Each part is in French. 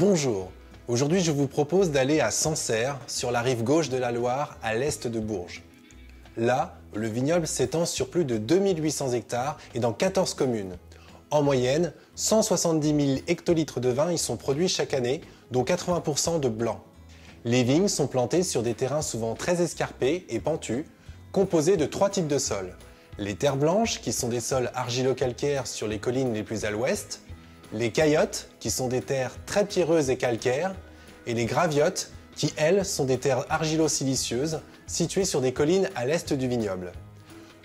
Bonjour, aujourd'hui je vous propose d'aller à Sancerre, sur la rive gauche de la Loire, à l'est de Bourges. Là, le vignoble s'étend sur plus de 2800 hectares et dans 14 communes. En moyenne, 170 000 hectolitres de vin y sont produits chaque année, dont 80% de blanc. Les vignes sont plantées sur des terrains souvent très escarpés et pentus, composés de 3 types de sols. Les terres blanches, qui sont des sols argilo-calcaires sur les collines les plus à l'ouest, les caillottes, qui sont des terres très pierreuses et calcaires, et les graviottes, qui elles sont des terres argilo-silicieuses, situées sur des collines à l'est du vignoble.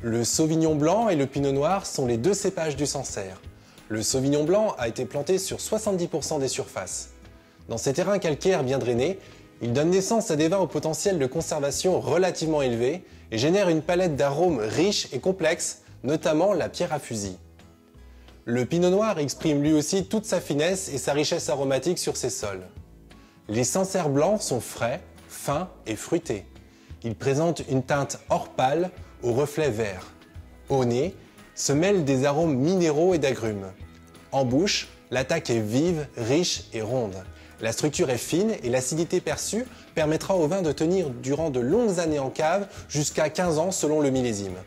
Le Sauvignon blanc et le Pinot noir sont les deux cépages du Sancerre. Le Sauvignon blanc a été planté sur 70% des surfaces. Dans ces terrains calcaires bien drainés, il donne naissance à des vins au potentiel de conservation relativement élevé et génère une palette d'arômes riches et complexes, notamment la pierre à fusil. Le Pinot noir exprime lui aussi toute sa finesse et sa richesse aromatique sur ses sols. Les Sancerres blancs sont frais, fins et fruités. Ils présentent une teinte or pâle au reflet vert. Au nez, se mêlent des arômes minéraux et d'agrumes. En bouche, l'attaque est vive, riche et ronde. La structure est fine et l'acidité perçue permettra au vin de tenir durant de longues années en cave, jusqu'à 15 ans selon le millésime.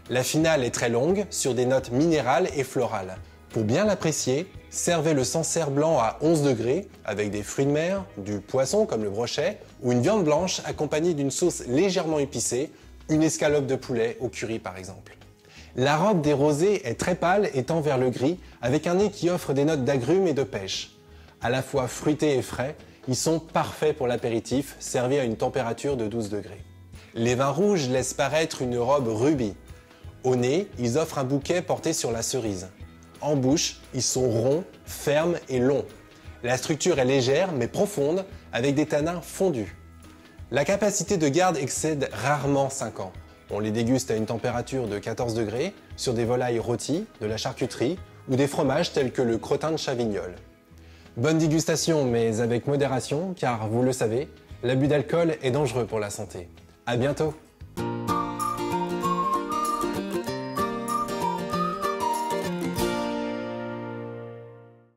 La finale est très longue, sur des notes minérales et florales. Pour bien l'apprécier, servez le Sancerre blanc à 11 degrés, avec des fruits de mer, du poisson comme le brochet, ou une viande blanche accompagnée d'une sauce légèrement épicée, une escalope de poulet au curry par exemple. La robe des rosés est très pâle et tend vers le gris, avec un nez qui offre des notes d'agrumes et de pêche. À la fois fruités et frais, ils sont parfaits pour l'apéritif, servis à une température de 12 degrés. Les vins rouges laissent paraître une robe rubis. Au nez, ils offrent un bouquet porté sur la cerise. En bouche, ils sont ronds, fermes et longs. La structure est légère mais profonde, avec des tanins fondus. La capacité de garde excède rarement 5 ans. On les déguste à une température de 14 degrés, sur des volailles rôties, de la charcuterie ou des fromages tels que le crottin de Chavignol. Bonne dégustation, mais avec modération, car vous le savez, l'abus d'alcool est dangereux pour la santé. À bientôt!